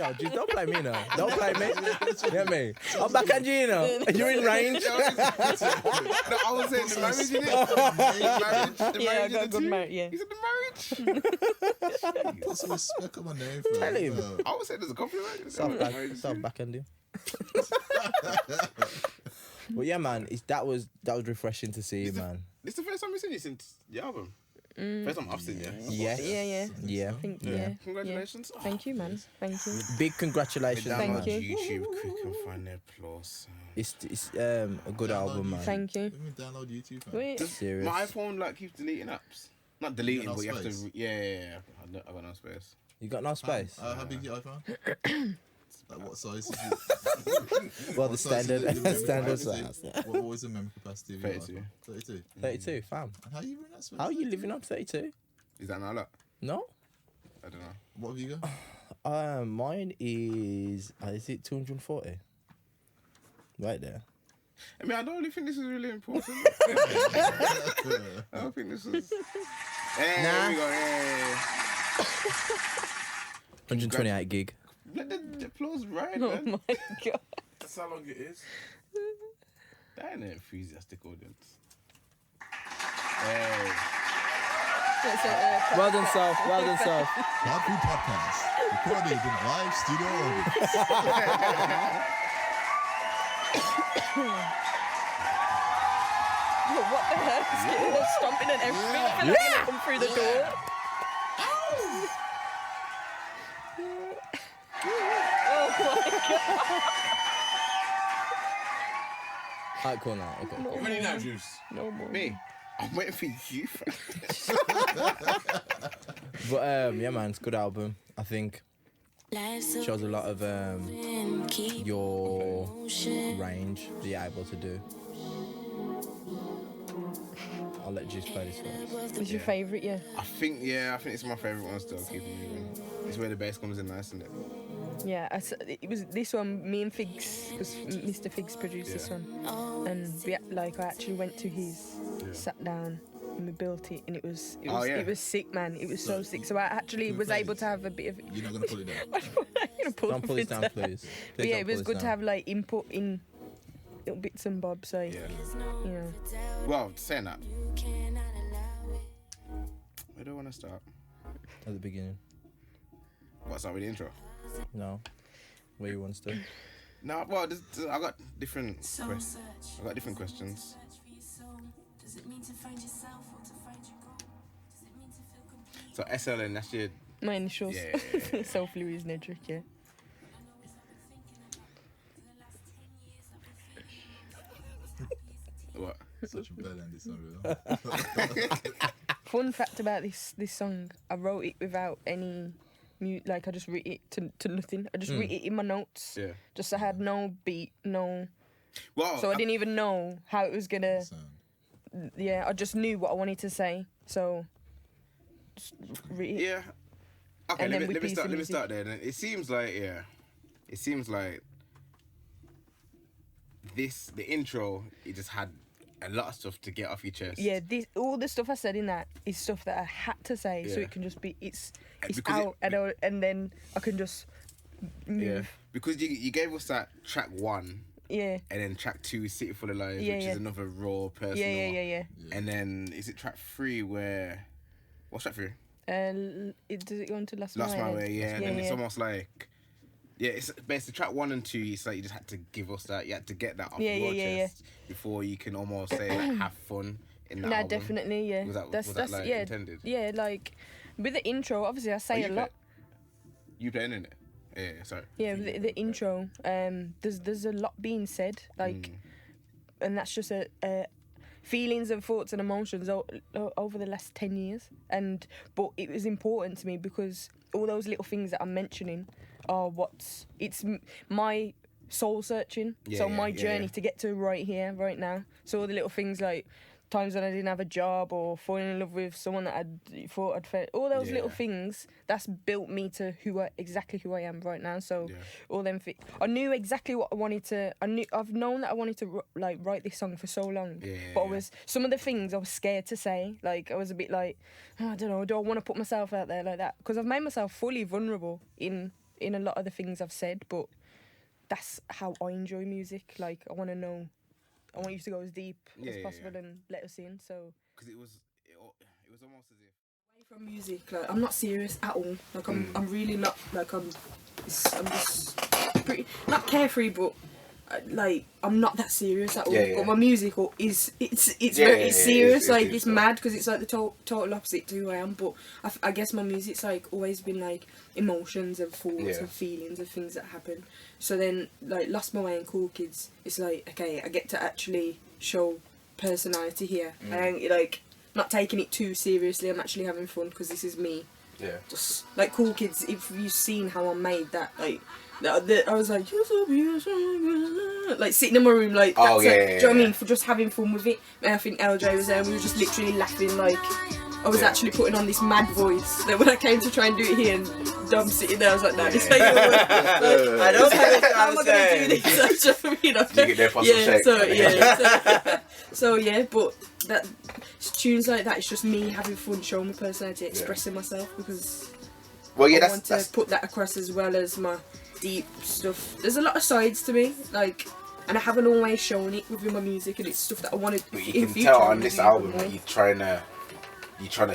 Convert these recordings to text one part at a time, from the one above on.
Yo, just don't play me now. Don't play me. Get me. I'm back at you, you know. You're in range. No, I was saying the marriage, innit? The Yeah, I marriage got in good the marriage. Yeah. He said the marriage. Put some respect on my name, bro. Tell him. I would say there's a compliment. Stop backhanding. But yeah, man, that was refreshing to see you, man. This is the first time we've seen you since the album. First time I've seen you. Yes. Yeah. Yeah. Congratulations. Yeah. Thank you, man. Thank you. Big congratulations, Download Thank man. you. YouTube quick and find their plus. It's a good album, man. Thank you. Let me download YouTube, man. Wait. Serious. My iPhone like keeps deleting apps. Not deleting, no but you have space? to. Yeah. I got no space. You got no space? How big is your iPhone? Like what size? Well, the standard Standard size. What was the memory capacity? of your 32. iPhone? 32. 32, fam. And how you run that space? How are you living on 32? Is that not a lot? No? I don't know. What have you got? Mine is it 240? Right there. I mean, I don't really think this is really important. I don't think this is. Hey, Nah. there we go. Hey. 128 gig. Let the applause ride, Oh man. my god. That's how long it is. That ain't an enthusiastic audience. Hey. Well done, Soph. Well done, Soph. Hardfood Podcast, recorded in a live studio audience. What the heck? They're stomping and everything. I feel like they're gonna come through the door. Oh my god. Alright, cool now. Okay. How many now, Juice? No more. Me? I'm waiting for you. But yeah, man, it's a good album. I think shows a lot of your range that you're able to do. I'll let Juice play this first. What's your favourite? Yeah. I think it's my favourite one still. Keep it moving. It's where the bass comes in nice, isn't it? Yeah, it was this one. Me and Figs, because Mr. Figs produced this one, and I actually went to his, sat down, and we built it, and it was sick, man. It was so sick. So I actually was able to have a bit of. You're not gonna pull it down. I'm gonna pull Don't pull this down, please. But yeah, it was good to have like input in little bits and bobs. So you know. Well, saying that, where do I want to start? At the beginning. What's that with the intro? No. Where you want to? No, well, I got different questions. I got different questions. So SLN, that's your. My initials. Yeah. Sophielou is no trick, yeah. What? Such a bad end, this song. Fun fact about this song, I wrote it without any I just wrote it to nothing. I just wrote it in my notes. Yeah. Just I had no beat, no. Well, So I didn't even know how it was gonna. Yeah, I just knew what I wanted to say. So. Just wrote it. Yeah. Okay, And let then we me piece start. the Let me music. start there. Then it seems like the intro. It just had a lot of stuff to get off your chest. Yeah, all the stuff I said in that is stuff that I had to say, so Yeah. it can just be it's Because out, and then I can just move. Yeah, because you gave us that track 1, Yeah, and then track 2 is City Full of Lies, Yeah, which yeah. is another raw personal. yeah. And then is it track 3 where? What's track 3? Does it go into Last Last My Mile? Way, yeah. And then it's yeah. almost like, it's basically track 1 and 2. It's like you just had to give us that. You had to get that off Yeah, your yeah. chest before you can almost say like have fun in that No, album. definitely, yeah. Was that that's like yeah, intended? Yeah, like with the intro, obviously I say you a lot. You playing in it? Yeah, sorry. Yeah, with the intro, there's a lot being said, like, and that's just a feelings and thoughts and emotions over the last 10 years, but it was important to me because all those little things that I'm mentioning are my soul searching, my journey to get to right here, right now. So all the little things like times when I didn't have a job or falling in love with someone that I thought I'd failed, all those little things, that's built me to exactly who I am right now. So all them I knew exactly what I wanted to. I've known that I wanted to write this song for so long, but some of the things I was scared to say. Like I was a bit like, I don't know, do I want to put myself out there like that? Because I've made myself fully vulnerable in in a lot of the things I've said, but that's how I enjoy music. Like, I want you to go as deep as possible and let us in. So, because it was almost as if away from music, like I'm not serious at all. Like I'm really not. Like I'm just pretty not carefree, but like I'm not that serious at all. But my music it's very serious. It's mad because it's like the total opposite to who I am. But I guess my music's like always been like emotions and thoughts and feelings of things that happen. So then like Lost My Way and Cool Kids, it's like, okay, I get to actually show personality here. I ain't like not taking it too seriously. I'm actually having fun because this is me. Yeah. Just like Cool Kids, if you've seen how I made that, like I was like, you're so beautiful, like sitting in my room, like that's do you know what I mean? For just having fun with it. And I think LJ was there and we were just literally laughing, like I was actually putting on this mad voice that when I came to try and do it here and Dom sitting there, I was like, no, this ain't your voice. Like, I don't how am I going to do this? You know? You get there for some shake. So but that tunes like that, it's just me having fun, showing my personality, expressing myself, because I want to put that across as well as my deep stuff. There's a lot of sides to me, like, and I haven't always shown it within my music, and it's stuff that I want to. But you can tell on this album that you're trying to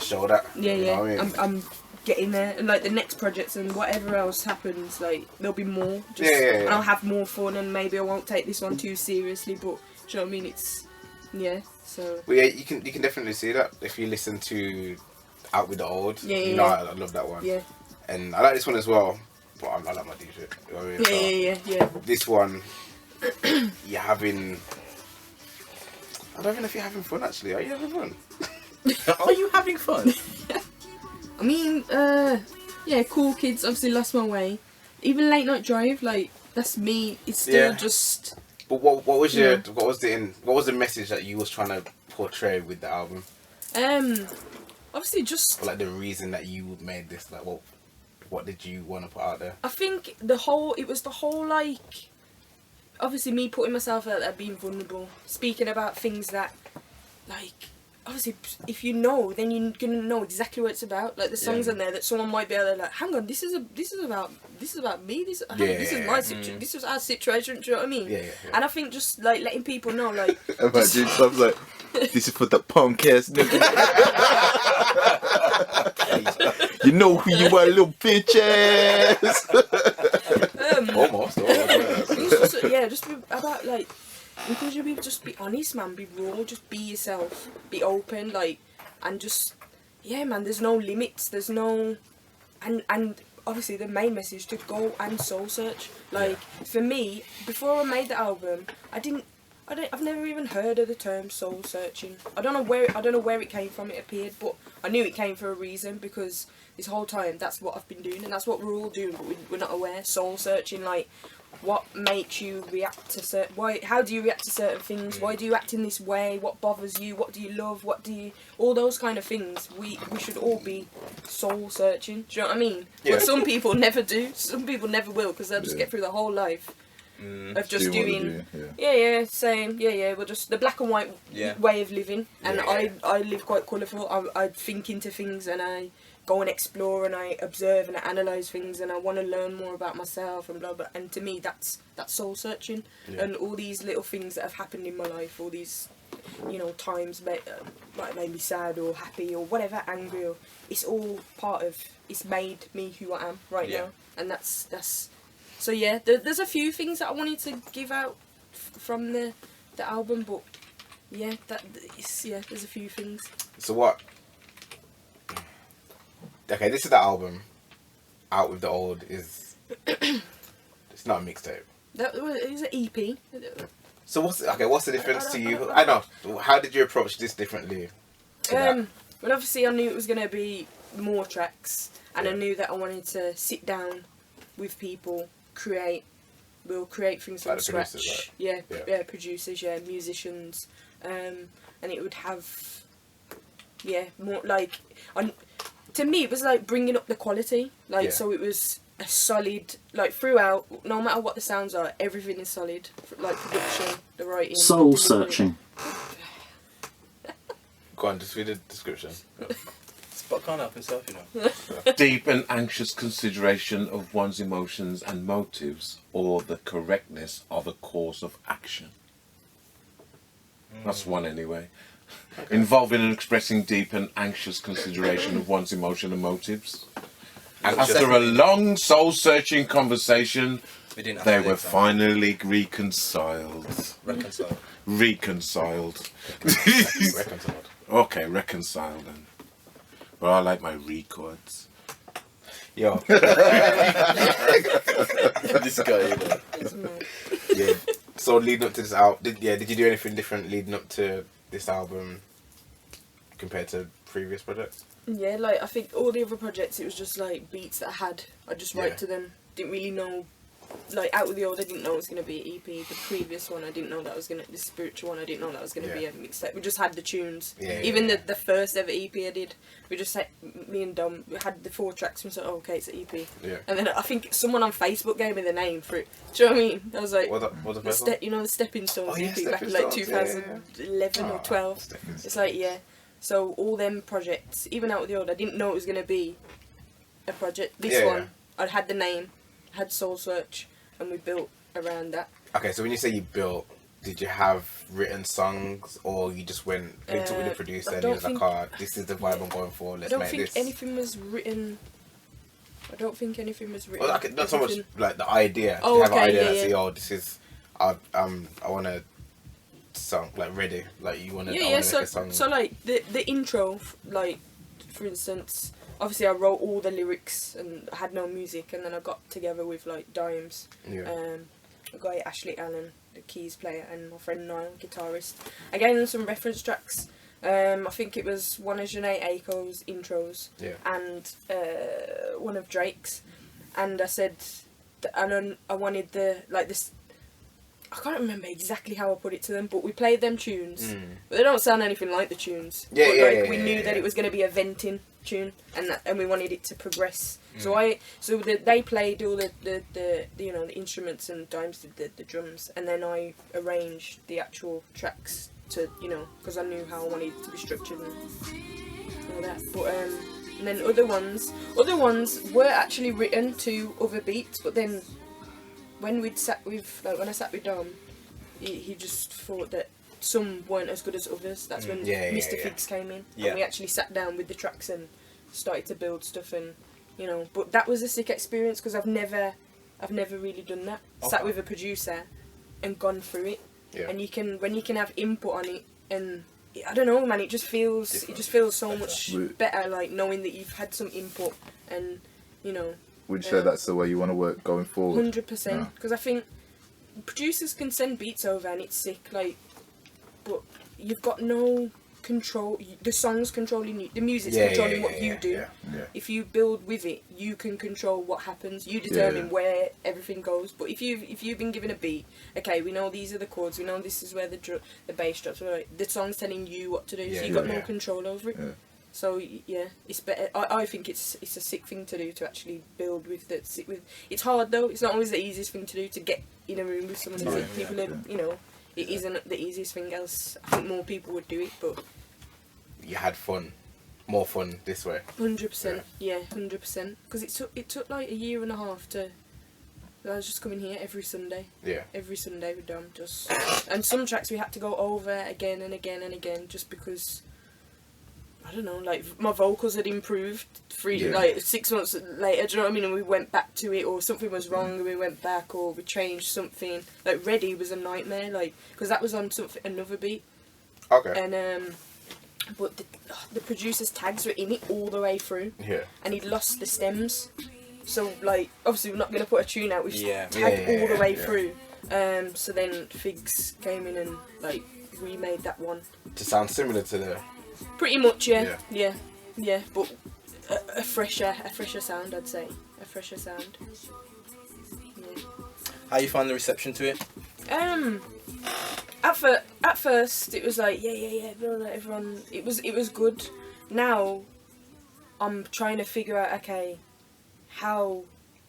show that. Yeah, you know what I mean? I'm getting there, and like the next projects and whatever else happens, like there'll be more. And I'll have more fun, and maybe I won't take this one too seriously, but do you know what I mean? It's so. Well, yeah, you can definitely see that if you listen to Out With The Old. You know, I love that one. Yeah. And I like this one as well, but I like my deep shit. You know what I mean? Yeah. This one, you're having. I don't even know if you're having fun. Actually, are you having fun? Are you having fun? I mean, Cool Kids, obviously Lost My Way. Even Late Night Drive, like that's me. It's still just. But what was the message that you was trying to portray with the album? Obviously just. Or like the reason that you made this, like what did you want to put out there? I think it was the whole like. Obviously me putting myself out there, being vulnerable, speaking about things that, like. Obviously, if you know, then you're gonna know exactly what it's about. Like the songs in there that someone might be able to like, hang on, this is about me. This is my situation. This is our situation. Do you know what I mean? Yeah. And I think just like letting people know, like. Imagine stuff like, this is for the punk ass nigga. You know who you are, little bitch ass. Almost. Just be about like. Because you just be honest, man. Be raw. Just be yourself. Be open, like, and just man. There's no limits. There's no, and obviously the main message to go and soul search. Like for me, before I made the album, I've never even heard of the term soul searching. I don't know where it came from. It appeared, but I knew it came for a reason, because this whole time that's what I've been doing, and that's what we're all doing, but we're not aware. Soul searching, like. What makes you react to how do you react to certain things? Why do you act in this way? What bothers you? What do you love? All those kind of things. We should all be soul searching. Do you know what I mean? Yeah. But some people never do. Some people never will, because they'll just get through the whole life of just doing. Same. Well, just the black and white way of living. And I live quite colourful. I think into things, and I go and explore, and I observe and I analyse things, and I want to learn more about myself and blah blah. And to me, that's soul searching, and all these little things that have happened in my life, all these, times like made me sad or happy or whatever, angry, or it's all part of. It's made me who I am right now, and that's. So there's a few things that I wanted to give out from the album, but there's a few things. So what? Okay, this is the album. Out With The Old is. It's not a mixtape. It was an EP. So what's the difference to you? I know. How did you approach this differently? Well, obviously I knew it was gonna be more tracks, and I knew that I wanted to sit down with people, create. We'll create things from scratch. Producers, musicians, and it would have, more like to me, it was like bringing up the quality, so it was a solid, like throughout, no matter what the sounds are, everything is solid, like production, the writing. Soul searching. Go on, just read the description. But can't help himself, you know. Deep and anxious consideration of one's emotions and motives, or the correctness of a course of action. That's one anyway. Okay. Involving and expressing deep and anxious consideration of one's emotion and motives. After a long soul-searching conversation, they were finally reconciled. Reconciled. Reconciled. Reconciled. Okay, reconciled then. Well, I like my records. Yo. This guy, Yeah. So leading up to this album, did you do anything different leading up to this album compared to previous projects? Yeah, like I think all the other projects, it was just like beats that I just write to them. Didn't really know, like Out with the Old, I didn't know it was going to be an EP. The previous one, I didn't know that was going to, the spiritual one, I didn't know that was going to be a mixtape. We just had the tunes. Even the first ever EP I did, we just had, me and Dom, we had the 4 tracks and we said, oh, okay, it's an EP. Yeah. And then I think someone on Facebook gave me the name for it. Do you know what I mean? I was like, what's the first one? You know, the Stepping Stones EP back in Stepping like Stones, 2011 or 12. It's like, so all them projects, even Out with the Old, I didn't know it was going to be a project. This one, I had the name, had Soulsearch, and we built around that. Okay, so when you say you built, did you have written songs, or you just went linked up with the producer and you was like, this is the vibe I'm going for, let's make this? I don't think anything was written. Well, not so much like the idea. Oh, have an idea and yeah. say, oh, this is, I want to song, like ready, like you want to make a song. So like the intro, like for instance, obviously I wrote all the lyrics and I had no music, and then I got together with like Dimes, a guy Ashley Allen, the keys player, and my friend Niall, guitarist. I gave them some reference tracks. I think it was one of Janae Aiko's intros and one of Drake's, and I said, I wanted this. I can't remember exactly how I put it to them, but we played them tunes. But they don't sound anything like the tunes. We knew that it was going to be a venting tune, and we wanted it to progress. So they played all the you know, the instruments, and Dimes did the drums, and then I arranged the actual tracks to, you know, because I knew how I wanted it to be structured and all that. But and then other ones were actually written to other beats, but then when I sat with Dom, he just thought that some weren't as good as others. That's when Mr. Figs came in, and we actually sat down with the tracks and started to build stuff, and you know. But that was a sick experience because I've never really done that. Okay. Sat with a producer and gone through it, and when you can have input on it, and I don't know, man, it just feels so much better, like knowing that you've had some input, and you know. Would you say that's the way you want to work going forward? 100%, because I think producers can send beats over and it's sick, like, but you've got no control. The song's controlling you, the music's controlling what you do. If you build with it, you can control what happens. You determine where everything goes. But if you've been given a beat, okay, we know these are the chords, we know this is where the bass drops. The song's telling you what to do, so you've got no control over it. So it's better. I think it's a sick thing to do, to actually build with that. It's hard though. It's not always the easiest thing to do, to get in a room with someone and people are, you know. It isn't the easiest thing. Else I think more people would do it, but you had more fun this way. 100%. Yeah, 100%. Because it took like a year and a half to. I was just coming here every Sunday. Yeah. Every Sunday with Dom, and some tracks we had to go over again and again and again, just because. I don't know, like my vocals had improved like 6 months later, do you know what I mean? And we went back to it, or something was wrong and we went back, or we changed something. Like Ready was a nightmare, like, because that was on another beat. Okay. And but the producer's tags were in it all the way through. Yeah. And he'd lost the stems, so like obviously we're not gonna put a tune out with tagged all the way through. So then Figs came in and like remade that one to sound similar to the. Pretty much, yeah, but a fresher sound, I'd say, a fresher sound. Yeah. How you find the reception to it? At first it was like everyone, it was good. Now I'm trying to figure out, okay,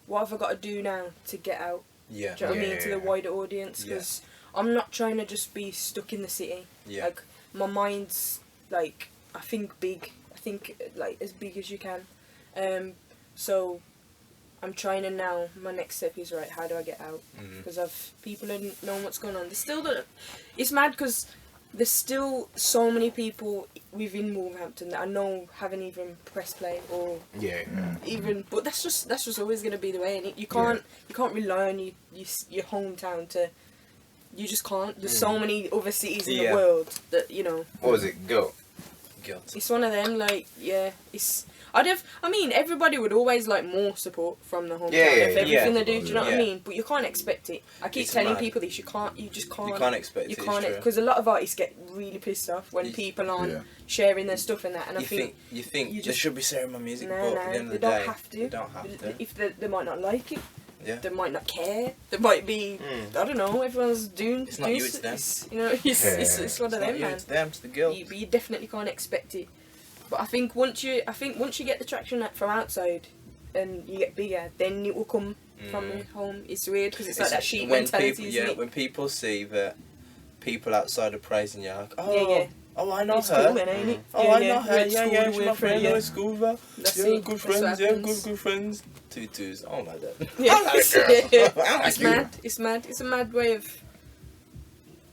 what have I got to do now to get out? Yeah, do you know what I mean, to the wider audience, because I'm not trying to just be stuck in the city. Yeah, like my mind's. Like, I think big, I think like as big as you can. So I'm trying to now. My next step is right. How do I get out? Because people don't know what's going on. They still don't. It's mad because there's still so many people within Wolverhampton that I know haven't even pressed play or even. But that's just always gonna be the way. And you can't rely on your hometown to. You just can't. There's so many other cities in the world that you know. What was it? Guilt. It's one of them. Like it's. I mean, everybody would always like more support from the hometown of everything they do. Do you know what I mean? But you can't expect it. I keep telling people this. You just can't. You can't expect it. You can't, because a lot of artists get really pissed off when people aren't sharing their stuff and that. And you think they should be sharing my music, no, but at the end of they the don't day, have to. they don't have to. If they might not like it. Yeah. They might not care. They might be. I don't know. Everyone's doing. It's not you. It's them. You know, it's one of them, man. It's them. It's the girl. But you definitely can't expect it. But I think once you get the traction from outside, and you get bigger, then it will come from home. It's weird because it's like that sheep mentality. People, when people see that people outside are praising you, like, oh, I know it's her. Cool, then, ain't it? Oh, I know her. Yeah, she's my friend. yeah. At school, bro. That's yeah, it. good That's friends. what Yeah, happens. good friends. Tutus. I don't like that. Yeah, it's mad. It's mad. It's a mad way of.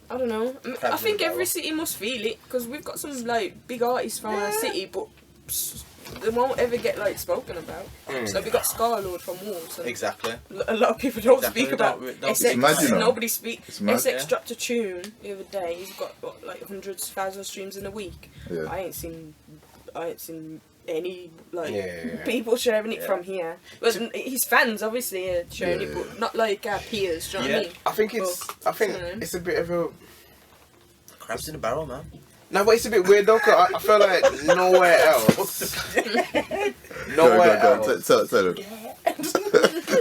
I don't know. I think every city must feel it because we've got some like big artists from our city, but they won't ever get like spoken about. So we got Scarlord from Wolves. Exactly. A lot of people don't speak about Essex. Nobody speaks. Essex dropped a tune the other day. He's got what, like hundreds, thousands of streams in a week. Yeah. I ain't seen any like people sharing it from here. But his fans obviously are sharing it, but not like our peers. Do you know what I mean? I think it's a bit of a crabs in the barrel, man. No, but it's a bit weird though. Cause I feel like nowhere else. Tell them.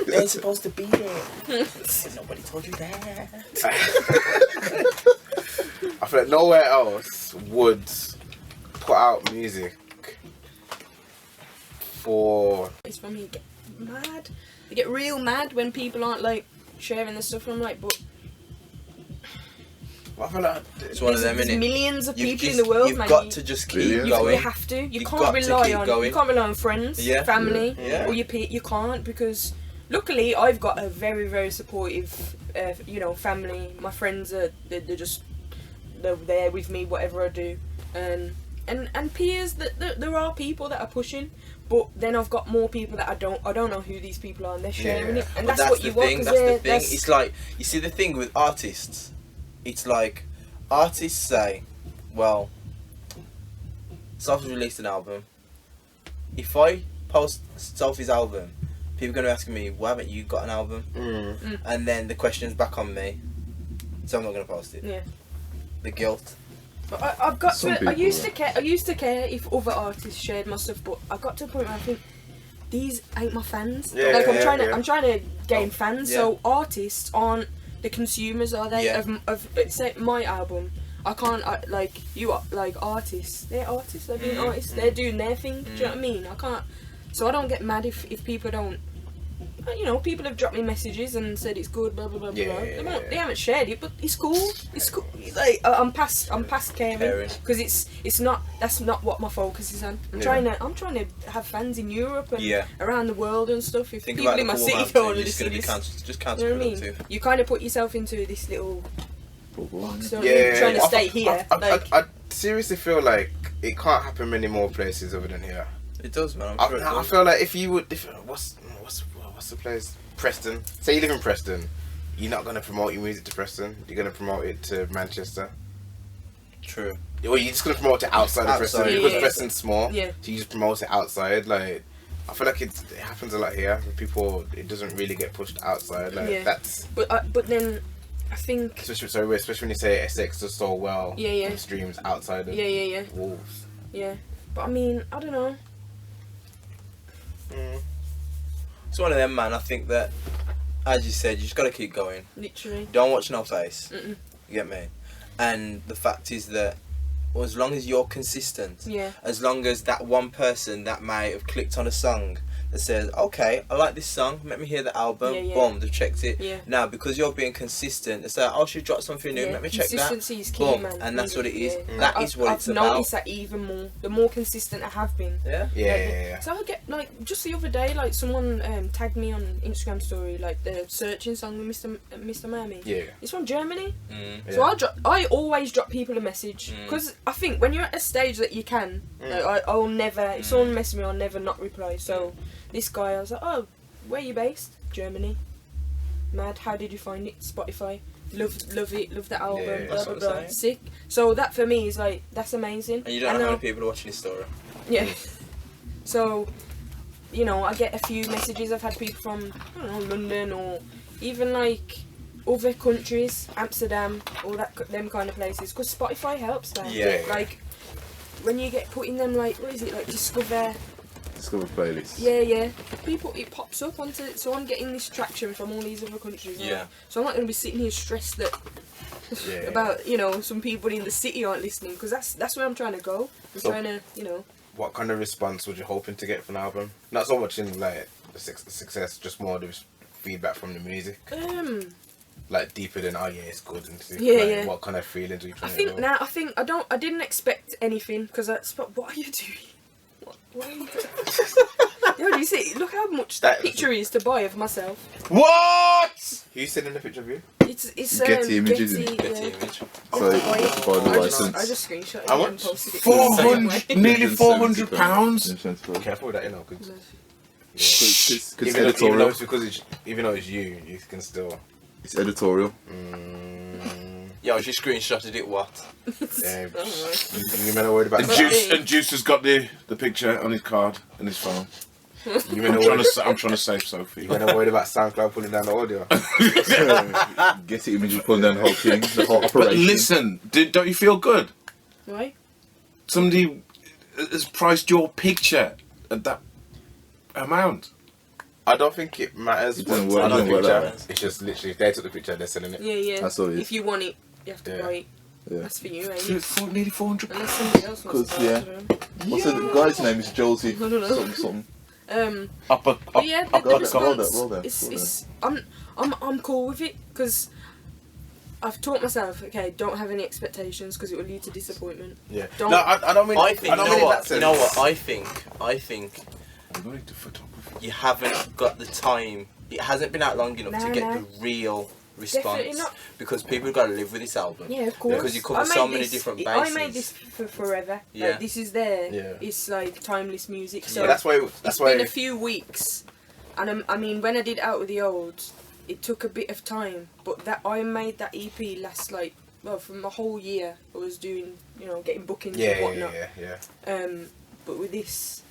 They ain't supposed to be there. Nobody told you that. I feel like nowhere else would put out music for. It's from you get mad. They get real mad when people aren't like sharing the stuff. And I'm like, but. I feel like it's one of them, there's innit? Millions of people in the world, you've man. Got to just keep going. You have to. You can't rely on friends, family, or your peers. You can't, because luckily I've got a very, very supportive, family. My friends are they're there with me whatever I do, and peers. That there are people that are pushing. But then I've got more people that I don't know who these people are, and they're sharing it, and that's what you want. That's the thing. It's like, you see the thing with artists. It's like, artists say, well, Sophie's released an album. If I post Sophie's album, people are going to ask me, why haven't you got an album? And then the question's back on me, so I'm not going to post it. Yeah. The guilt. But I've got to. I used to care if other artists shared my stuff, but I got to a point where I think these ain't my fans. I'm trying to gain fans. Yeah. So artists aren't the consumers, are they? Yeah. Of say my album. I can't artists. They're artists. They're being artists. They're doing their thing. Do you know what I mean? I can't. So I don't get mad if people don't. People have dropped me messages and said it's good, blah blah blah blah. They haven't shared it, but it's cool. It's cool. Like I'm past caring because it's not. That's not what my focus is on. I'm trying to have fans in Europe and around the world and stuff. If people in my city don't listen to this, just you know what I mean? You kind of put yourself into this little box. Trying to stay here. I seriously feel like it can't happen many more places other than here. It does, man. I feel like if what's the place? Preston. Say you live in Preston, you're not gonna promote your music to Preston. You're gonna promote it to Manchester. True. Or you're just gonna promote it outside of Preston because Preston's small. Yeah. So you just promote it outside. Like, I feel like it happens a lot here. People, it doesn't really get pushed outside. Like that's. But then, I think. Especially when you say Essex does so well. On streams outside of Wolves. Yeah, but I mean, I don't know. It's one of them, man. I think that, as you said, you just gotta keep going. Literally. Don't watch no face. You get me? And the fact is that, as long as you're consistent, as long as that one person that might have clicked on a song that says, okay, I like this song, let me hear the album, boom, they've checked it. Yeah. Now, because you're being consistent, they say, oh, she dropped something new, let me check that. Consistency is key, boom, man. and that's what it is. Yeah. That is what it's about. I've noticed that even more. The more consistent I have been. Yeah? Yeah. So I get, like, just the other day, like, someone tagged me on Instagram story, like, the searching song with Mr. Miami. Yeah. It's from Germany. Yeah. So I always drop people a message. Because I think when you're at a stage that you can, like, I'll never, if someone messes me, I'll never not reply. So this guy, I was like, oh, where are you based? Germany. Mad, how did you find it? Spotify. Love it, love the album, Yeah, blah, blah, blah. Sick. So that for me is like, that's amazing. And you don't know how many people are watching this story. Yeah. So, you know, I get a few messages. I've had people from, I don't know, London or even like other countries, Amsterdam, all that, them kind of places. Because Spotify helps, man. Yeah. Like, when you get put in them, like, what is it, like Discover playlists. Yeah. People, it pops up onto it. So I'm getting this traction from all these other countries. Yeah. Right? So I'm not going to be sitting here stressed that about, you know, some people in the city aren't listening. Because that's where I'm trying to go. I'm trying to, you know. What kind of response was you hoping to get from the album? Not so much in like the success, just more the feedback from the music. Like deeper than it's good and stuff. Yeah. What kind of feelings were you trying I to think I didn't expect anything because what are you doing? What are you doing? Yo, do you see? Look how much that picture is to buy of myself. What? Who's sending the picture of you? It's Getty images. Getty image. So it's for the license. I just screenshot it How and much? posted it. 400, nearly £400. Careful with that, you know, because It's even though editorial. it's even though it's you can still. It's editorial. Yo, she screenshotted it, what? Yeah, you men are worried about And Juice has got the picture on his card and his phone. I'm trying to save Sophie. You men are worried about SoundCloud pulling down the audio. Getty images pulling down the whole thing, the whole operation. But listen, don't you feel good? Why? Somebody has priced your picture at that amount. I don't think it matters. It doesn't what's on the work picture. like that. It's just literally if they took the picture, they're selling it. Yeah. That's all it is. If you want it, you have to buy it. Yeah. That's for you, ain't it? Nearly £400. Unless somebody else wants to buy it. What's the guy's name? Is Josie? I don't know. Something. But yeah, the roll response, there. it's I'm cool with it because I've taught myself, okay, don't have any expectations because it will lead to disappointment. Yeah. Don't. No, I don't mean. I think, I don't mean in that sense. you know what? I think I'm going to photography. you haven't got the time. It hasn't been out long enough to get the real Definitely response not. because people got to live with this album. Yeah, of course. Because you cover I so made many this- different I bases. made this for forever. Yeah. Like, this is there. Yeah. It's like timeless music. So Yeah, that's why. it's been a few weeks, and I mean, when I did Out with the Old, it took a bit of time. But that I made that EP last from a whole year. I was doing, getting bookings and whatnot. Yeah. But with this,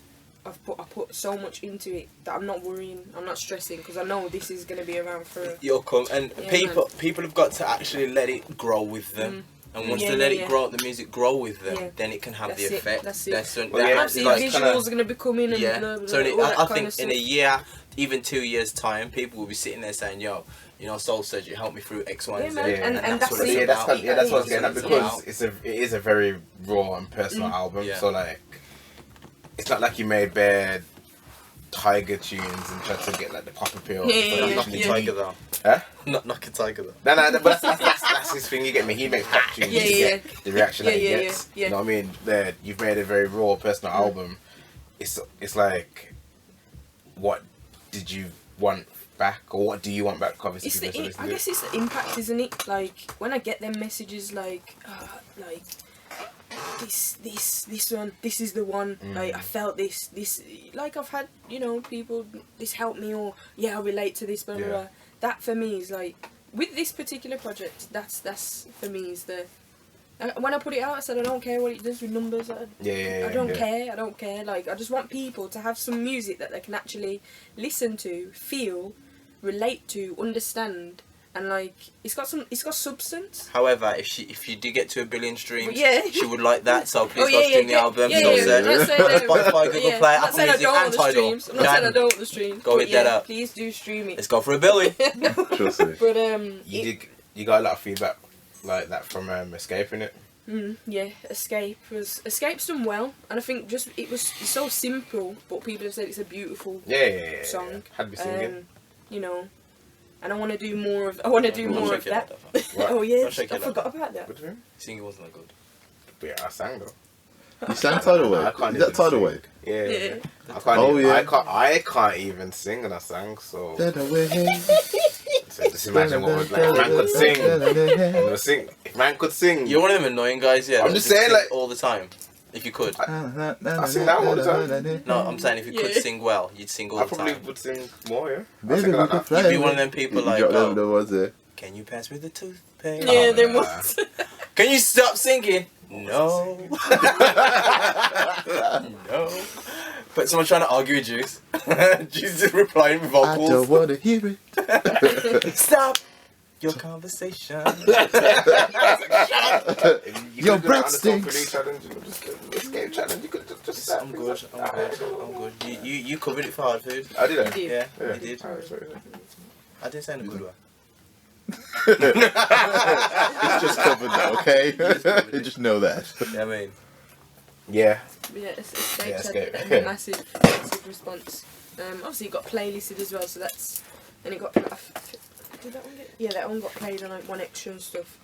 I put so much into it that I'm not worrying. I'm not stressing because I know this is gonna be around for. You'll come, and Yeah, people have got to actually let it grow with them. And once they let it grow, the music grow with them, then it can have That's the it, effect. that's it. Visuals are gonna be coming and blah, blah, So blah, all that I kind think of in stuff. a year, even 2 years time, people will be sitting there saying, "Yo, Soulsearch, you helped me through X, Y, and Z." man, and that's what it. it's about. That's what I was getting at That's what because it's it is a very raw and personal album. Yeah. So like, it's not like you made bare Tiger tunes and tried to get like the pop appeal. Yeah, about. Knock a Tiger though. Huh? Not Knock a Tiger though. No, but that's his thing. You get me. He makes pop tunes. Yeah, you yeah. get the reaction that he Yeah, gets. yeah. You know what I mean? You've made a very raw, personal album. It's like, what did you want back, or what do you want back? Obviously, It's people I guess it's the impact, isn't it? Like when I get them messages, like this one, this is the one. Like I felt this. Like I've had, people. This helped me, or I relate to this. Blah blah blah. That for me is like with this particular project. That's for me is the. When I put it out, I said I don't care what it does with numbers. I don't care. I don't care. Like I just want people to have some music that they can actually listen to, feel, relate to, understand, and like it's got substance. However, if you do get to 1 billion streams, Yeah. she would like that. So please Oh, go yeah, stream yeah, the album. yeah, Soulsearch, Not saying that- Spotify, Google yeah, Play, not Apple saying I Music, don't and want the Tidal. streams. I'm not saying I don't want the streams. Go but hit that up. Please do stream it. Let's go for 1 billion. Trust me. But You got a lot of feedback like that from escaping it. Yeah, Escape's done well, and I think it's so simple, but people have said it's a beautiful song. Had me singing. You know, and I want to do more of that. Oh yeah, I forgot about that. Singing wasn't that good. But yeah, I sang though. You sang Tidal Wave? Is that Tidal Wave? Yeah. I can't even sing, and I sang, so... So just imagine what would, like, if man could sing. If man could sing... You're one of them annoying guys, yeah. I'm just saying, like... all the time. If you could. I sing that all the time. No, I'm saying if you could sing well, you'd sing all the time. I probably would sing more, yeah. You'd be one of them people like, can you pass me the toothpaste? Yeah, there was. Can you stop singing? No. No. But someone trying to argue with Juice. Juice is replying with vocals. I don't want to hear it. Stop your conversation. Your breath stinks. I'm good. You covered it for Hardfood. I did. Yeah, you did. I didn't say in a good way. It's just covered now, okay? You just know that. Yeah, I mean. Yeah, Escape had a massive response. Obviously, it got playlisted as well, so that's. And it got. Did that one get? Yeah, that one got played on like One Extra and stuff.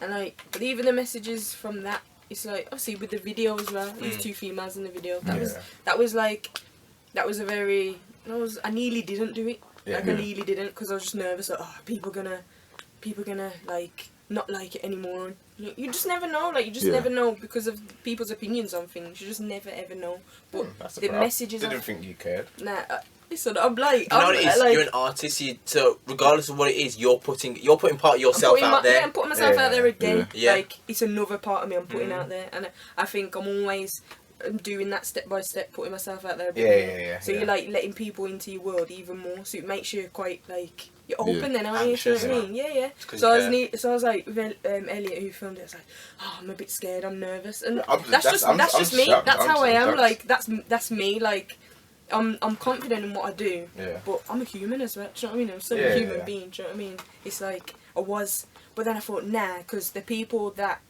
And like, but even the messages from that, it's like obviously with the video as well. There's 2 females in the video. That was I nearly didn't do it. I nearly didn't because I was just nervous. Like, people gonna like not like it anymore. You just never know. Like you just never know because of people's opinions on things. You just never ever know. But the messages. Didn't think you cared. Nah. Listen, I'm like. You know what it is? Like, you're an artist. So regardless of what it is, you're putting part of yourself out there. Yeah, I'm putting myself out there again. Yeah. Like it's another part of me I'm putting out there, and I think I'm always doing that step by step, putting myself out there a bit more. So you're like letting people into your world even more. So it makes you quite like you're open then, aren't you? You know what I mean? Yeah. So I was like with Elliot who filmed it. I was like, I'm a bit scared. I'm nervous, and that's just me. That's how I am. Like that's me. Like. I'm confident in what I do, but I'm a human as well. Do you know what I mean? I'm still a human being. Do you know what I mean? It's like I was, but then I thought, nah, because the people that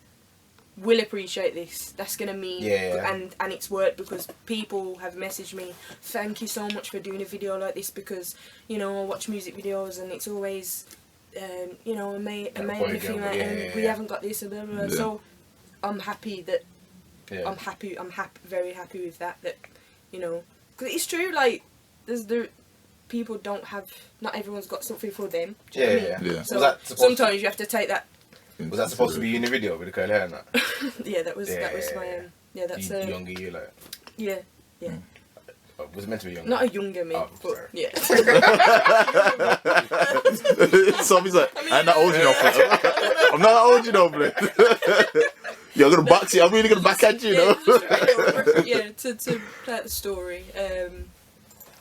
will appreciate this, that's gonna mean, and it's worked because people have messaged me, thank you so much for doing a video like this because I watch music videos and it's always, a male and a female, and we haven't got this and blah, blah, blah. So I'm happy that I'm very happy with that. Because it's true, like, people don't have, not everyone's got something for them. Do you know what I mean? So sometimes you have to take that. Was that supposed to be in the video with the curly hair and that? Yeah, that was my, that's a... Younger you, like? Yeah. Was it meant to be younger? Not a younger me, but sorry. Yeah. Sophie's like, I'm not old enough. I'm not old enough, You're gonna box you. I'm really gonna backhand you, to play out the story.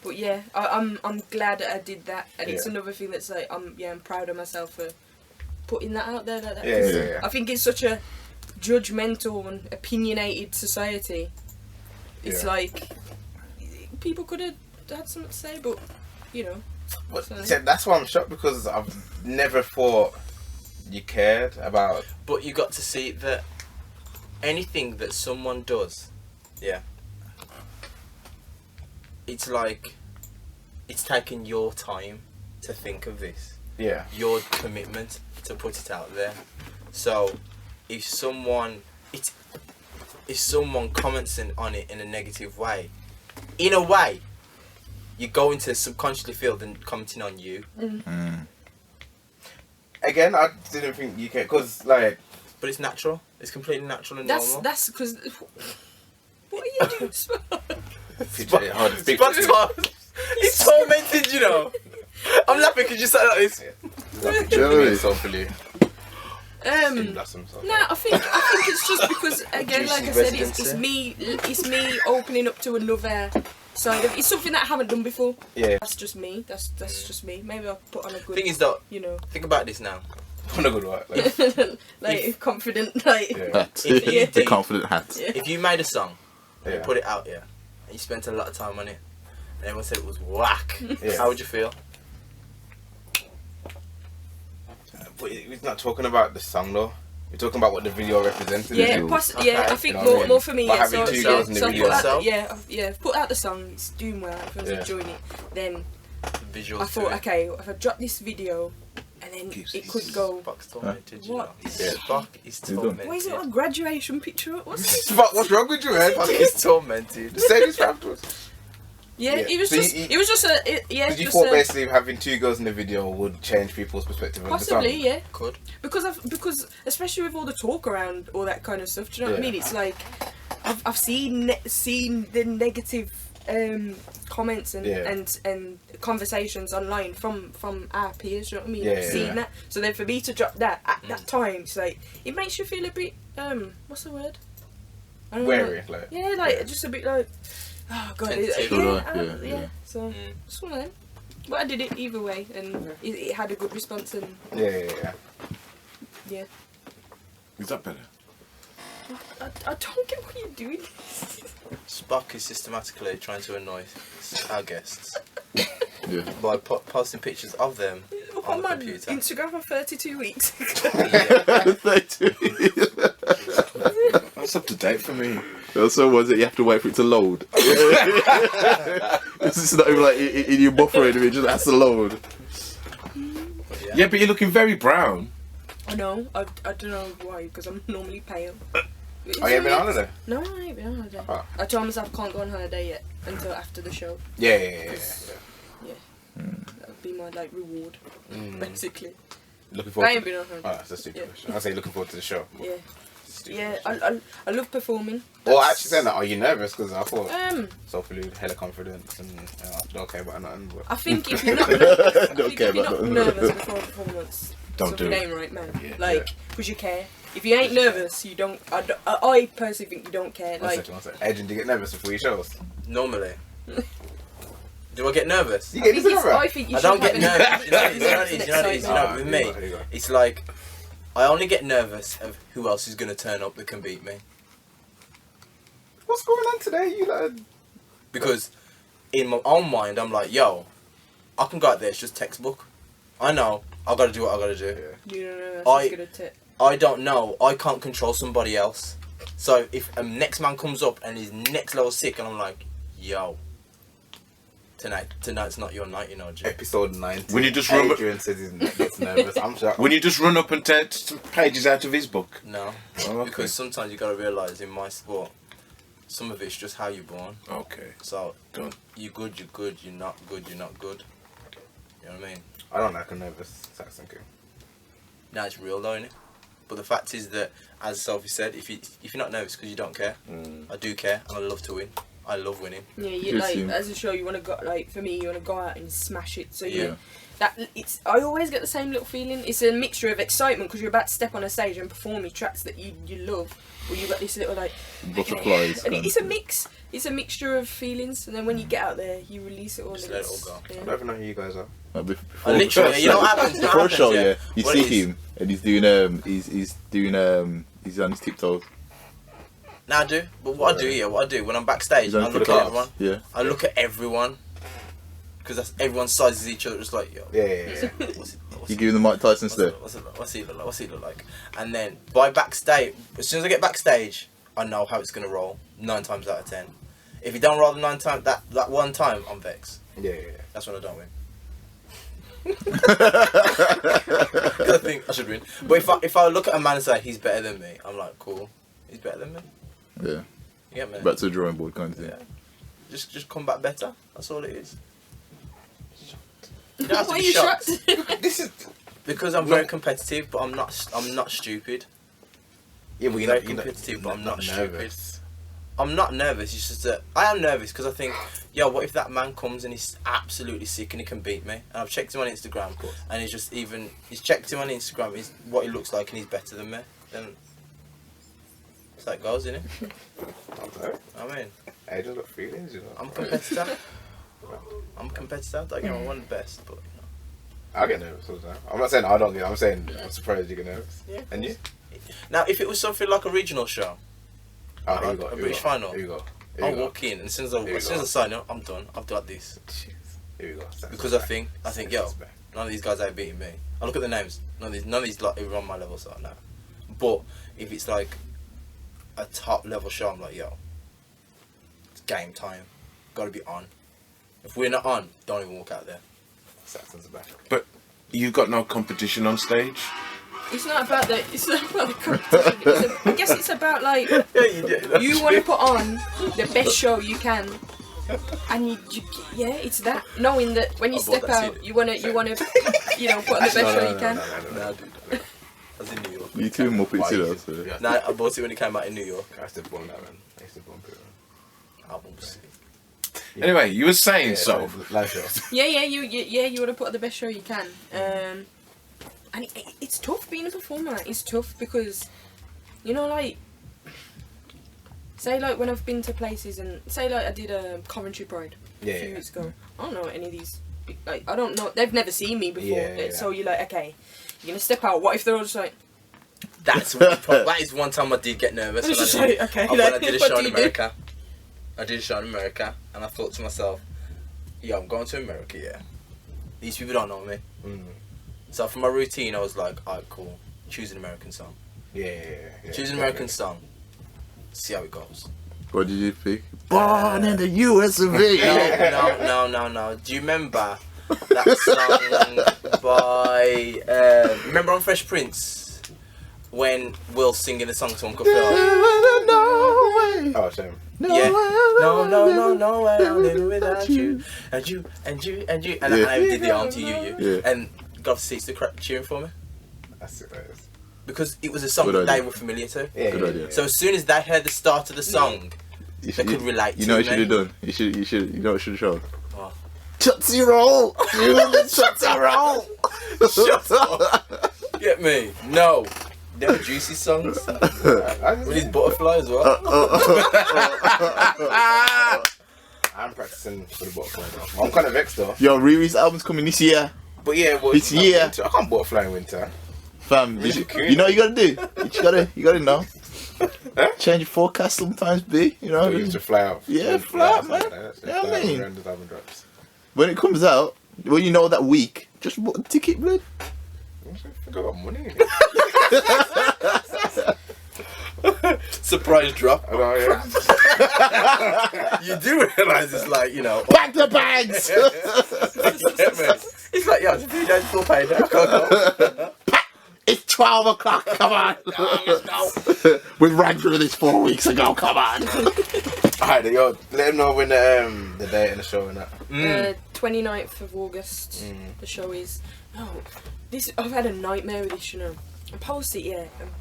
But yeah, I'm glad that I did that, and it's another thing that's like I'm proud of myself for putting that out there like that. I think it's such a judgmental and opinionated society. It's like people could have had something to say, but that's why I'm shocked because I've never thought you cared about. But you got to see that. Anything that someone does, it's like it's taking your time to think of this. Yeah. Your commitment to put it out there. So if someone comments on it in a negative way, in a way, you go into subconsciously feel them commenting on you. Again, I didn't think you cared because like. But it's natural. It's completely natural and normal. That's because. What are you doing, It's tormented, I'm laughing because you said like this. Sophielouw. No, I think it's just because again, like I said, it's me opening up to another side of it's something that I haven't done before. Yeah. That's just me. That's just me. Maybe I'll put on a good. Thing is though, think about this now. On a good work, like confident, like the confident hat. Yeah. If you made a song, and you put it out, and you spent a lot of time on it, and everyone said it was whack, how would you feel? But he's not talking about the song though. You're talking about what the video represented. Yeah, I think more for me. But yeah, having two girls in the video. Put out the song. It's doing well. Everyone's enjoying it. Then I thought, okay, if I drop this video, and then it could go. Spock's tormented. What? Spock is tormented. Why is it a graduation picture? What's this? What's wrong with you, man? Spock is tormented. Say this afterwards. Yeah, it was just. It was just a. Because you thought basically having two girls in the video would change people's perspective of the song. Possibly, yeah. Could. Because especially with all the talk around all that kind of stuff, do you know what I mean? It's like I've seen the negative comments and conversations online from our peers. You know what I mean? I've seen that. So then for me to drop that at that time, it's like it makes you feel a bit what's the word? I don't Wary, know. Just a bit like. Oh god, So it's one of them. But I did it either way, and it had a good response. And yeah. Is that better? I don't get what you're doing. Spock is systematically trying to annoy our guests Yeah. by posting pictures of them on the my computer. Instagram for 32 weeks. 32. That's up to date for me. Also, was it you have to wait for it to load? It's just not even like in your buffer anyway, it just has to load. Yeah, but you're looking very brown. I know. I don't know why, because I'm normally pale. Oh, you ain't been on holiday? No, I ain't been on holiday. Oh. I told myself I can't go on holiday yet until after the show. Yeah. That would be my reward, basically. Looking forward. I ain't been on holiday. Oh, that's a stupid question. I say looking forward to the show. Yeah. I love performing. Well, actually saying that, are you nervous? Because I thought Sophielou, hella confidence, and I don't care about nothing. But. I think if you're not, nervous before a performance, Don't do it. Ain't right, man. Because you care. If you ain't nervous, you don't. I personally think you don't care. One second. Adrian, do you get nervous before your shows? Normally. Do I get nervous? You get nervous? I don't get nervous. You know, with me, it's like I only get nervous of who else is going to turn up that can beat me. What's going on today? Because in my own mind, I'm like, yo, I can go out there. It's just textbook. I know. I got to do what I got to do. Yeah. You don't know. I don't know. I can't control somebody else. So if a next man comes up and he's next level sick, and I'm like, yo, tonight's not your night, you know. Jim. Episode 90. When you just Adrian says he gets nervous. I'm shocked. When you just run up and take some pages out of his book. No, okay. Because sometimes you got to realise in my sport, some of it's just how you're born. Okay. So you good, you're good. You're not good, you're not good. You know what I mean? I don't like a nervous Saxon king. Now it's real though, innit? But the fact is that, as Sophie said, if you're not nervous because you don't care, I do care and I love to win. I love winning. Yeah, you as a show, you want to go for me, you want to go out and smash it. So I always get the same little feeling. It's a mixture of excitement because you're about to step on a stage and perform your tracks that you love, or you got this little butterflies. And it's a mix. It's a mixture of feelings, and then when you get out there, you release it all. Just let it all go. I don't even know who you guys are. Literally, you know what happens? Before a show, you see him and he's doing he's on his tiptoes. Nah, I do. But what I do when I'm backstage, I look at everyone. Yeah. I look at everyone because everyone sizes each other. Just like, yo. Yeah. You giving the Mike Tyson stare. What's he look like? And then by backstage, as soon as I get backstage, I know how it's gonna roll. 9 times out of 10. If you don't roll the 9 times, that one time, I'm vexed. Yeah. That's when I don't win. I think I should win. But if I look at a man and say he's better than me, I'm like, cool. He's better than me. Yeah. You get me? Back to the drawing board kind of thing. Yeah. Just come back better. That's all it is. You Why are you shocked? This is because I'm very competitive, but I'm not stupid. Yeah, well, you're very competitive, but I'm not stupid. I'm not nervous. It's just that I am nervous because I think, yo, what if that man comes and he's absolutely sick and he can beat me? And I've checked him on Instagram, and he's checked him on Instagram. He's what he looks like, and he's better than me. Then it's like goes, isn't it? I mean, I just got feelings, you know. I'm a competitor. Don't get me wrong, I'm one of the best, but you know. I get nervous all the time. I'm not saying I don't get. I'm saying I'm surprised you get nervous. Yeah. And you? Now, if it was something like a regional show, here you go. a British final, Here you go. I'll walk in, and as soon as I sign up, I'm done. I've got this. Here we go. Because I think, yo, none of these guys ain't beating me. I look at the names. None of these like are on my level, so no. But if it's like a top level show, I'm like, yo, it's game time. Gotta be on. If we're not on, don't even walk out there. Saxon's back. But you've got no competition on stage? It's not about the competition. I guess it's about like you want to put on the best show you can, and it's that knowing that when you step out, you wanna put on the best show you can. No, dude. I was in New York. You two Muppets, you know. So. Nah, I bought it when it came out in New York. I used to bump that, man. I used to bump it, man. Album was sick. Yeah. Anyway, you were saying so. Live shows. You want to put on the best show you can. And it's tough being a performer. It's tough because, like, say like when I've been to places and say like I did a Coventry Pride a few weeks ago. I don't know any of these. Like I don't know. They've never seen me before. So you're like, okay, you're gonna step out. What if they're all just like? That is one time I did get nervous. When I did a show in America. I did a show in America, and I thought to myself, "Yo, I'm going to America. Yeah, these people don't know me." So for my routine, I was like, "Alright, cool. Choose an American song. Choose an American song. See how it goes." What did you pick? Born in the US of A. No. Do you remember that song by? Remember on Fresh Prince when Will's singing the song to Uncle Phil? Oh, shame. No way, I'm living without you. And I did the arm to you. And got the seats to cheering for me. That's it, that is. Because it was a song that they were familiar to. Good idea. So as soon as they heard the start of the song, they could relate to me. You know what you should have done? You know what you should have shown? What? Tootsie Roll! You know the Tootsie Roll! Shut up! Get me? No. They were juicy songs. With his butterfly as well. I'm practicing for the butterfly though. I'm kind of vexed though. Yo, Riri's album's coming this year. But yeah, well, this year. Winter. I can't butterfly in winter. Fam, you know what you gotta do? You gotta know. Change your forecast sometimes, B. You know? So you just fly out. Yeah, fly out, man. Yeah, I mean. When it comes out, when you know that week, just book the ticket, blood. I got money. Surprise drop. I know, yeah. You do realise it's like, Back the bags! It's like, it's a few days before payday. I can't go. It's 12 o'clock, come on! Let's go. We ran through this 4 weeks ago, come on! Alright, yo, let them know when the date and the show and that. 29th of August, the show is. I've had a nightmare with this, I post it, and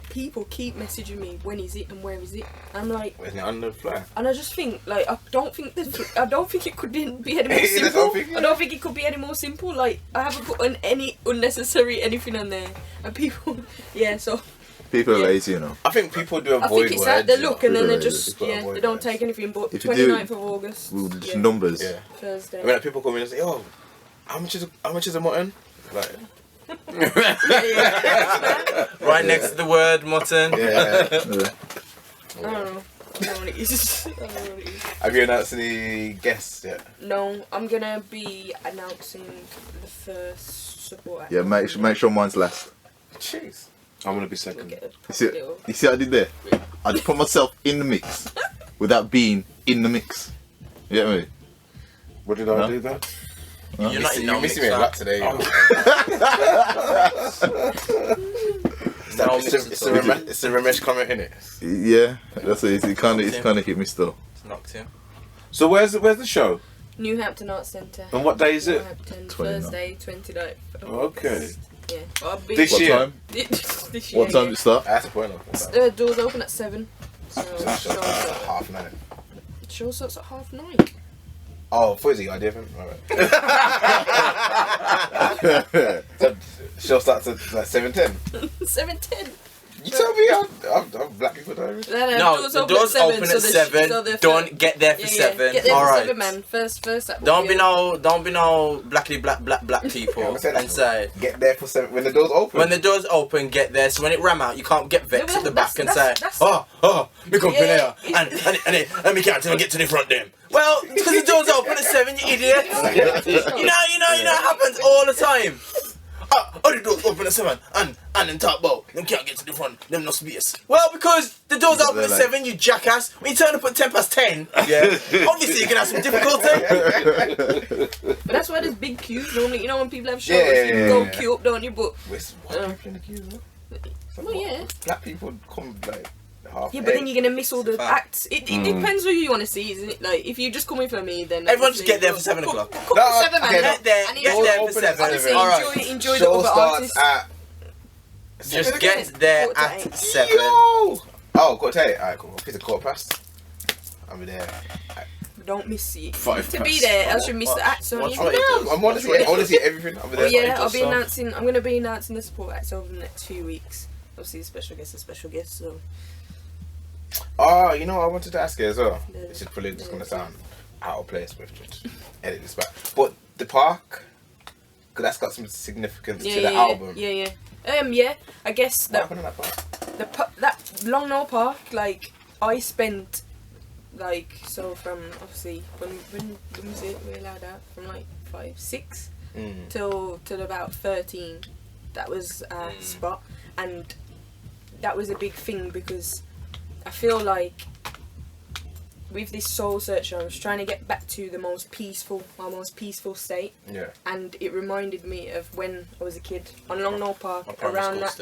people keep messaging me, when is it and where is it? I'm like, isn't it on the flyer? and I just think, like, I don't think it could be any more simple. I don't think it could be any more simple. Like, I haven't put on any unnecessary anything on there, and people, so. People are lazy, I think people do avoid words. I think it's that, they look and then they just, avoid they don't words. take anything, but If 29th of August. Just numbers. Yeah. Thursday. I mean, like, people come in and say, "Yo, how much is a mutton?" Like, Right next to the word mutton. yeah. I don't know. I don't know what it is. Have you announced any guests yet? No, I'm gonna be announcing the first support act. Yeah, make sure mine's last. Jeez. I'm gonna be second. You see what I did there? I just put myself in the mix without being in the mix. You get me? What did I do there? You're not in no mix. Missing me a lot today. It's a Ramesh comment, innit? Yeah, that's it. It's kind of hit me still. It's knocked him. So where's the show? New Hampton Arts Centre. And what day is it? Hampton, 29th. Thursday, 29th. Okay. Yeah. I'll be This What year? time? this year. What time did it start? That's the point. Doors open at 7. So Half 9. show starts at 9:30. Oh, Fuzzy, I did him. Alright. So, show starts at like 7:10. 7:10. You tell me I'm black people don't. No, the doors open at 7. Don't get there for 7. Get there All for right. 7, man. First. Don't be no blackly black people and say get there for 7 when the doors open. when the doors open, get there. So when it ram out, you can't get vexed Yeah, at the back and say, that's- me come in Yeah. here and me can't even get to the front then. Well, because the doors open at 7, you idiot. You know, it happens all the time. all the doors open at 7 and then talk about them can't get to the front, them no space. Well, because the doors open at 7, you jackass. When you turn up at 10 past 10, yeah, obviously you can have some difficulty. But that's why there's big queues normally. You know when people have shows, you go queue up, don't you? But Where's white people in the queue, though? well, yeah. Black people come like half. Yeah, but then you're gonna miss all the acts. It depends who you want to see, isn't it? Like if you're just coming for me, then everyone just get there for 7 o'clock. Come for 7, man. Get there for 7. Honestly, Alright. enjoy the other artists. Just get there at 7. Oh, quarter to 8. Alright, cool. If it's a quarter past, I'll be there. Don't miss it. 5 To be there, else you miss the acts. So I want to see everything. I'll be there. Oh yeah, I'm gonna be announcing the support acts over the next few weeks. Obviously, special guest. So. Oh, you know what I wanted to ask you as well. This is probably just gonna sound out of place, but just edit this back. But the park, because that's got some significance to the album. Yeah. I guess What happened in that park? that Long No Park, like I spent so from obviously when was it we allowed out from like 5, 6 till about 13. That was our spot, and that was a big thing because I feel like with this Soulsearch, I was trying to get back to my most peaceful state. Yeah. And it reminded me of when I was a kid on Long No Park, around that,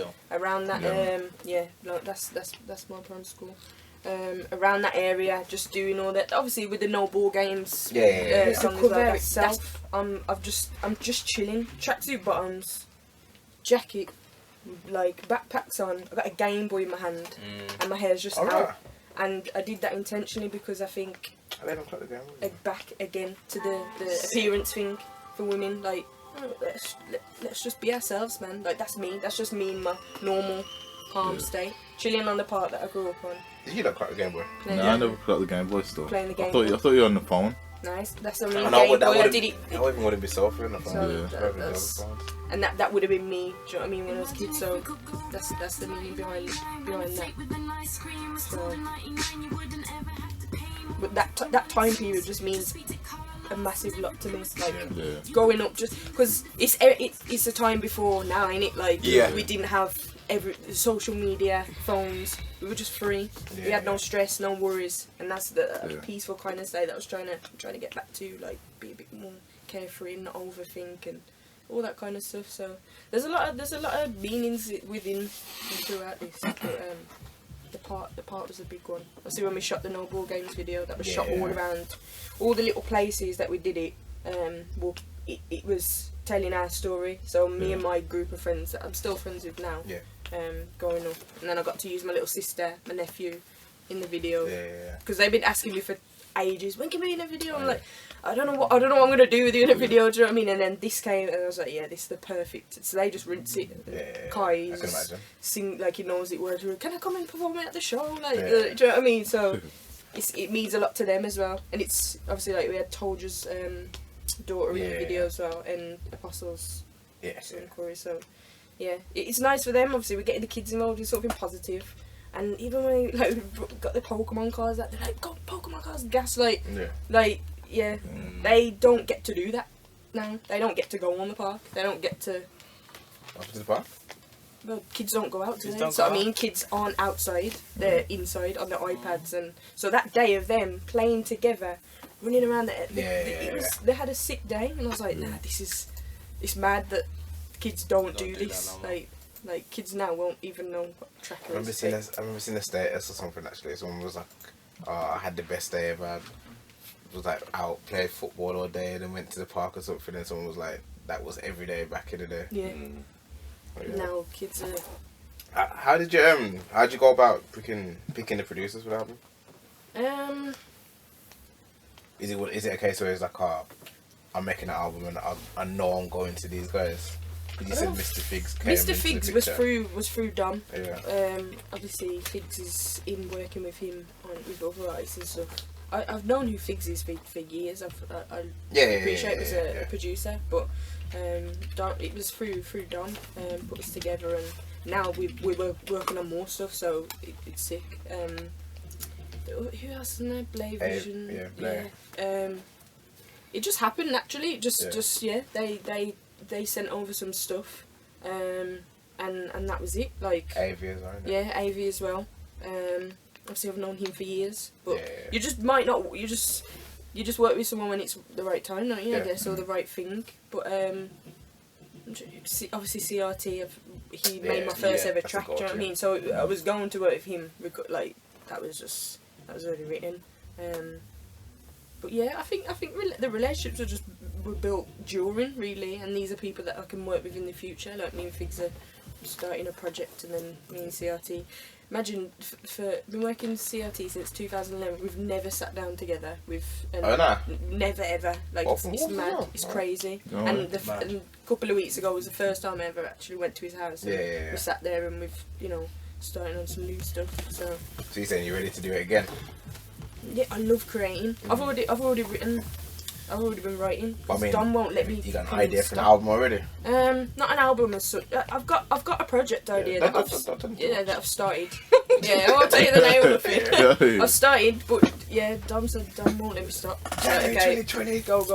that's my primary school. Around that area, just doing all that. Obviously, with the no ball games, songs like that. I'm just chilling. Tracksuit bottoms, jacket, like backpacks on. I got a Game Boy in my hand, and my hair's just out. And I did that intentionally because I think back again to the appearance thing for women. Like, let's just be ourselves, man. Like that's me. That's just me in my normal calm state, chilling on the part that I grew up on. Did you not crack the Game Boy? No, I never got the Game Boy still. Playing the Game Boy. I thought you were on the phone. Nice. That's the main Game Boy. I did it. I even want to be Sophie on the phone. And that would have been me. Do you know what I mean? When I was a kid. So that's the meaning behind that. So, but that time period just means a massive lot to me. Like growing up, just because it's a time before now, ain't it? Like we didn't have social media, phones. We were just free. We had no stress, no worries, and that's the peaceful kind of state that I was trying to get back to. Like be a bit more carefree and not overthink and all that kind of stuff. So there's a lot of meanings within and throughout this. But, the part was a big one. I see when we shot the No Ball Games video, that was shot all around, all the little places that we did it. It was telling our story. So me and my group of friends that I'm still friends with now, going up, and then I got to use my little sister, my nephew, in the video because they've been asking me for ages. When can we in a video? I'm like, I don't know what I'm gonna do with you in a video. Do you know what I mean? And then this came, and I was like, yeah, this is the perfect. So they just rinse it. Kai just sing like he knows it word. Can I come and perform it at the show? Like, do you know what I mean? So it means a lot to them as well. And it's obviously like we had Told's daughter in the video as well, and Apostle's son Corey. So yeah, it's nice for them. Obviously, we're getting the kids involved in something positive. And even when we got the Pokemon cards, they're like, "Go Pokemon cards!" Gaslight, they don't get to do that now. They don't get to go on the park. They don't get to. Up to the park. Well, kids don't go out today. So I mean, kids aren't outside. They're inside on their iPads, and so that day of them playing together, running around, they had a sick day, and I was like, nah, it's mad that kids don't do this. Like kids now won't even know what tracker is. I remember seeing a status or something actually. Someone was like, I had the best day ever. Was like out, played football all day, and then went to the park or something, and someone was like, that was every day back in the day. Yeah. Now kids are... How did you go about picking the producers for the album? Is it a case where it's like, I'm making an album and I know I'm going to these guys? You said Mr. Figs came Mr. Figs was through Dom. Yeah. Obviously Figs is in working with him with other artists and stuff. I've known who Figs is for years. I appreciate it as a producer, but it was through Dom put us together, and now we were working on more stuff, so it's sick. Who else in there? Blay Vision. It just happened naturally. They sent over some stuff, and that was it. Like AV as well. yeah, AV as well. Obviously I've known him for years, but Yeah. you just might not. You just work with someone when it's the right time, don't you? I Yeah. guess, or the right thing. But obviously CRT, he made my first ever that's a track. Do goal, you know what I yeah. mean? So I was going to work with him. Like that was already written. But yeah, I think the relationships were built during, really, and these are people that I can work with in the future. Like me and Figs are starting a project, and then me and CRT. Imagine, been working CRT since 2011. We've never sat down together. Never ever. Like it's mad. well. It's crazy. Oh, and mad. and a couple of weeks ago was the first time I ever actually went to his house. And Yeah. we sat there and we've starting on some new stuff. So So you're saying you're ready to do it again? yeah, I love creating. I've already written. I've already been writing. I mean, Dom won't let me. You got an fucking idea for an stop. album already? Not an album as such. I've got a project idea that I've started. Yeah, I won't tell you the name of it. I've started, but yeah, Dom said Dom won't let me stop. Okay, 2020. go.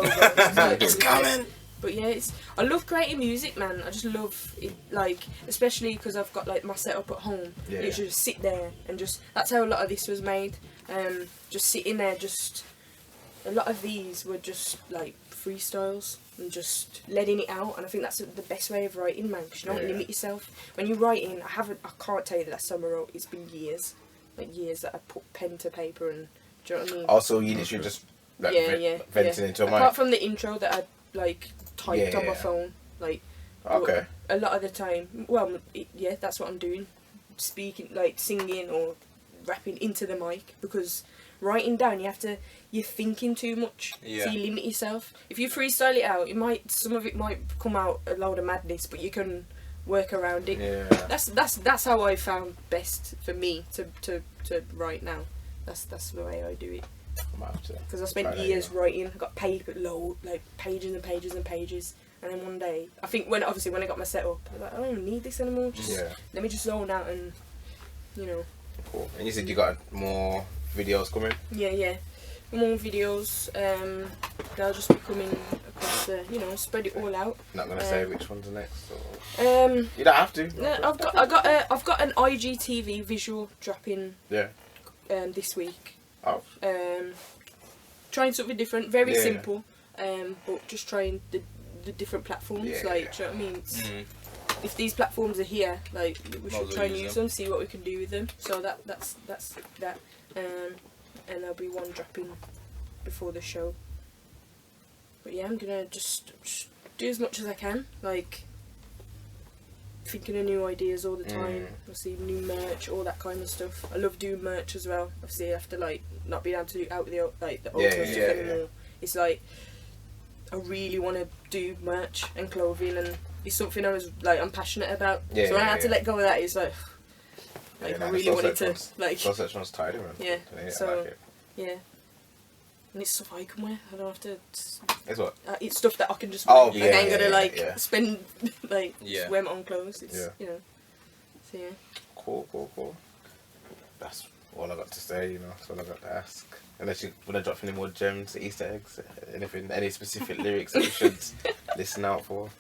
It's coming. But yeah, I love creating music, man. I just love it, like, especially because I've got like my setup at home. Yeah. Literally just sit there and that's how a lot of this was made. Just sitting there, a lot of these were just like freestyles and just letting it out. And I think that's the best way of writing, man. Because you don't limit yourself. When you're writing, I can't tell you the last time I wrote. It's been years that I put pen to paper and. Do you know what I mean? Also, you literally just venting into a mic. Apart from the intro that I like typed on my phone, like. Okay. A lot of the time, well, that's what I'm doing, speaking, like singing or rapping into the mic, because writing down you're thinking too much, so you limit yourself. If you freestyle it out, some of it might come out a load of madness, but you can work around it. Yeah. That's how I found best for me to write now. That's the way I do it. Because I spent years writing. I got paper load, like pages and pages and pages. And then one day, I think when I got my setup, I was like, I don't even need this anymore. Let me just zone out and, Cool. And you said you got more videos coming? Yeah. More videos. They'll just be coming across spread it all out. Not gonna say which one's next. Or... you don't have to. No, I've got an IGTV visual dropping. Yeah. This week. Oh. Trying something different, very simple. But just trying the different platforms. Do you know what I mean? If these platforms are here, like we should try and use them, see what we can do with them. So that's that. And there'll be one dropping before the show. But yeah, I'm gonna just do as much as I can, like thinking of new ideas all the time. Obviously new merch, all that kind of stuff. I love doing merch as well. Obviously after like not being able to do out with the old stuff anymore. It's like I really want to do merch and clothing, and it's something I'm passionate about. So when I had to let go of that, it's like I really wanted to like. Soulsearch one's tidy, man. Yeah. So I like it. yeah. And it's stuff I can wear. I don't have to. It's what? It's stuff that I can just wear. Oh, I ain't gotta spend just wear my own clothes. It's So yeah. Cool. That's all I got to say. That's all I got to ask. Unless you want to drop any more gems, Easter eggs, any specific lyrics that we should listen out for.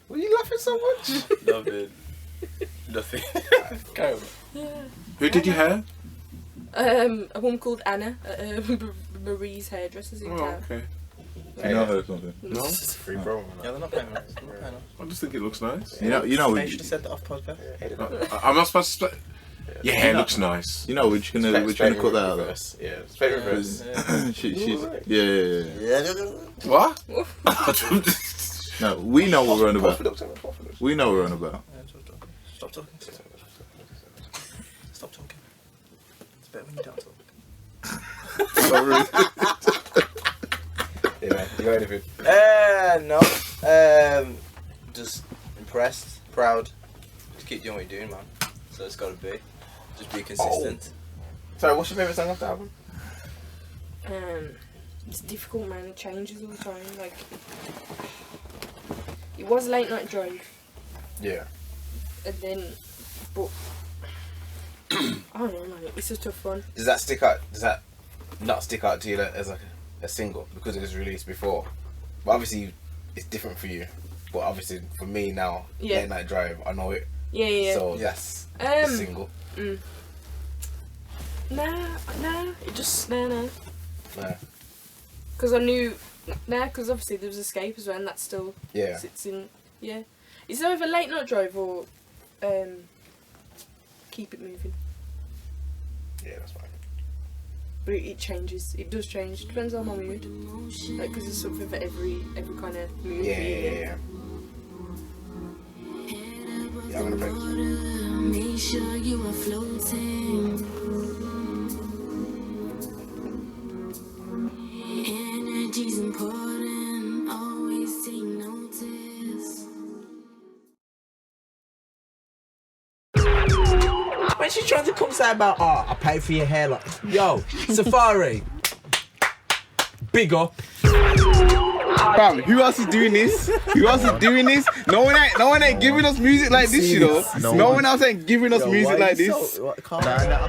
Were you laughing so much? Nothing. Go. Who did you have? A woman called Anna at Marie's Hairdressers in town. Okay. You know her or something? No? It's free promo. Yeah, they're not paying us. I just think it looks nice. You know. They should have said that off podcast. I'm not supposed to. Your hair looks nice. You know, we're just gonna cut that out. Yeah, straight reverse. She's yeah. What? No, we know what we're on about. We know what we're on about. Stop talking. Stop talking. It's better when you don't talk. Sorry. Yeah, man. You got anything? No. Just impressed, proud. Just keep doing what you're doing, man. So it's gotta be. Just be consistent. Sorry, what's your favourite song off the album? It's difficult, man. It changes all the time. Like, it was Late Night Drive. Yeah. And then, but I don't know, man. It's a tough one. Does that stick out? Does that not stick out to you as like a single because it was released before? But obviously, it's different for you. But obviously, for me now, Yeah. Late Night Drive, I know it. Yeah. So that's the single. Nah. It just nah. Yeah. Because I knew, because obviously there was Escape as well, and that still Yeah. sits in. Yeah. It's either Late Night Drive or Keep It Moving. Yeah, that's fine. But it changes. It does change. It depends on my mood. Like, because there's something for every kind of mood. Yeah. Yeah, I'm gonna play this. Make sure you are floating. Energy's important. Always take notice. When she's trying to come say about, I pay for your hair, like, yo, Safari, big up. Fam, who else is doing this? No one ain't giving us music like this, you know. No one else ain't giving us music like this. Nah,